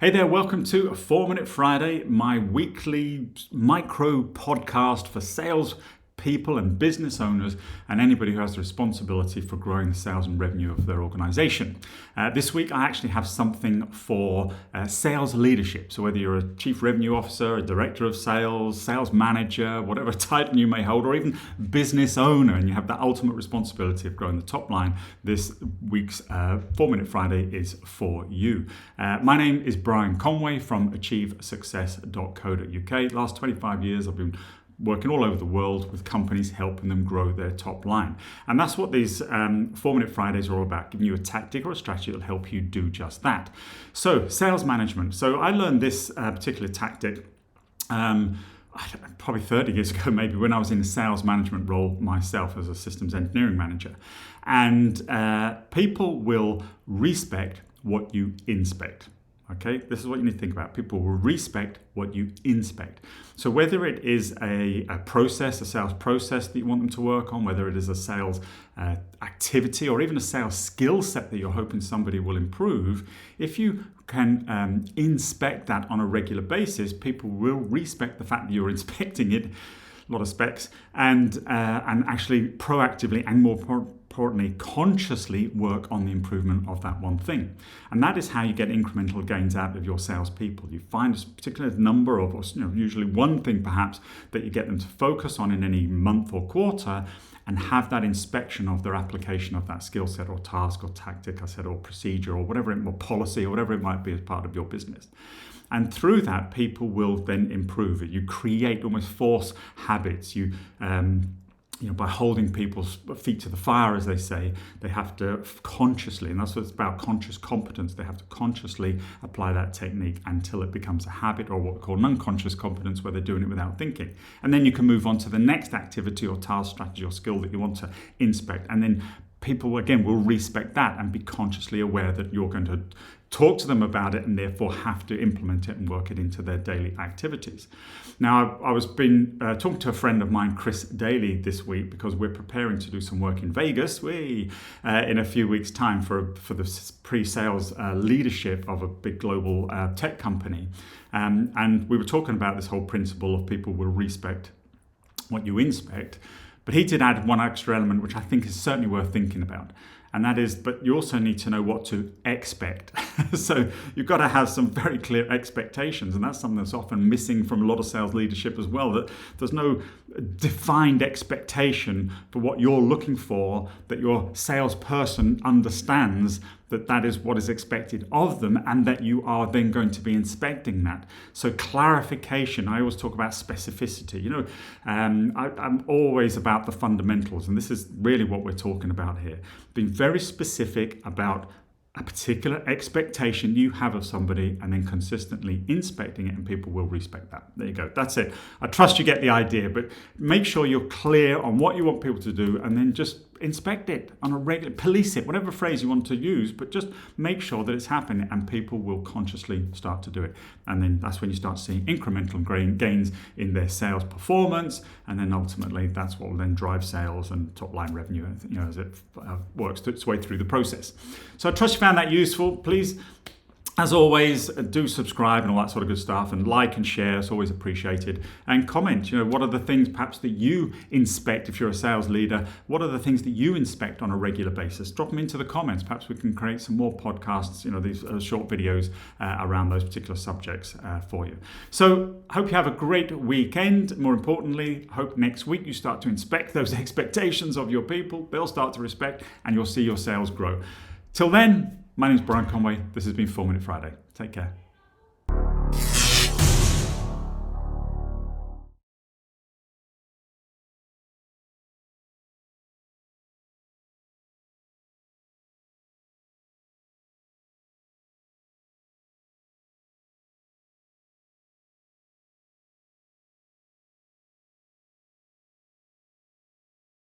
Hey there, welcome to 4-Minute Friday, my weekly micro podcast for sales people and business owners and anybody who has the responsibility for growing the sales and revenue of their organization. This week I actually have something for sales leadership. So whether you're a chief revenue officer, a director of sales, sales manager, whatever title you may hold, or even business owner, and you have the ultimate responsibility of growing the top line, this week's 4-Minute Friday is for you. My name is Brian Conway from 𝗧𝗰𝗍𝗀𝗍.co.uk. Last 25 years I've been working all over the world with companies, helping them grow their top line. And that's what these 4-Minute Fridays are all about, giving you a tactic or a strategy that will help you do just that. So sales management. So I learned this particular tactic probably 30 years ago, maybe, when I was in a sales management role myself as a systems engineering manager. And people will respect what you inspect. Okay, this is what you need to think about. People will respect what you inspect. So whether it is a process, a sales process that you want them to work on, whether it is a sales activity or even a sales skill set that you're hoping somebody will improve, if you can inspect that on a regular basis, people will respect the fact that you're inspecting it, a lot of specs, and actually proactively and more importantly, consciously work on the improvement of that one thing. And that is how you get incremental gains out of your salespeople. You find a particular number of, or usually one thing perhaps, that you get them to focus on in any month or quarter, and have that inspection of their application of that skill set or task or tactic, I said, or procedure or whatever, or policy or whatever it might be as part of your business. And through that, people will then improve it. You create, almost force habits. By holding people's feet to the fire, as they say, they have to consciously, and that's what it's about, conscious competence, they have to consciously apply that technique until it becomes a habit, or what we call non-conscious competence, where they're doing it without thinking. And then you can move on to the next activity or task, strategy or skill that you want to inspect. And then people, again, will respect that and be consciously aware that you're going to talk to them about it and therefore have to implement it and work it into their daily activities. Now, I was talking to a friend of mine, Chris Daly, this week, because we're preparing to do some work in Vegas in a few weeks' time for the pre-sales leadership of a big global tech company. And we were talking about this whole principle of people will respect what you inspect. But he did add one extra element, which I think is certainly worth thinking about. And that is, but you also need to know what to expect. So you've got to have some very clear expectations. And that's something that's often missing from a lot of sales leadership as well, that there's no defined expectation for what you're looking for, that your salesperson understands that is what is expected of them, and that you are then going to be inspecting that. So clarification, I always talk about specificity. I'm always about the fundamentals, and this is really what we're talking about here. Being very specific about a particular expectation you have of somebody, and then consistently inspecting it, and people will respect that. There you go. That's it. I trust you get the idea, but make sure you're clear on what you want people to do, and then just inspect it on a regular, police it, whatever phrase you want to use, but just make sure that it's happening, and people will consciously start to do it. And then that's when you start seeing incremental gains in their sales performance, and then ultimately that's what will then drive sales and top line revenue, as it works its way through the process. So I trust you found that useful. Please, as always, do subscribe and all that sort of good stuff, and like and share. It's always appreciated. And comment, what are the things perhaps that you inspect if you're a sales leader? What are the things that you inspect on a regular basis? Drop them into the comments. Perhaps we can create some more podcasts, these short videos around those particular subjects for you. So hope you have a great weekend. More importantly, hope next week you start to inspect those expectations of your people. They'll start to respect, and you'll see your sales grow. Till then, my name is Brian Conway. This has been 4-Minute Friday. Take care.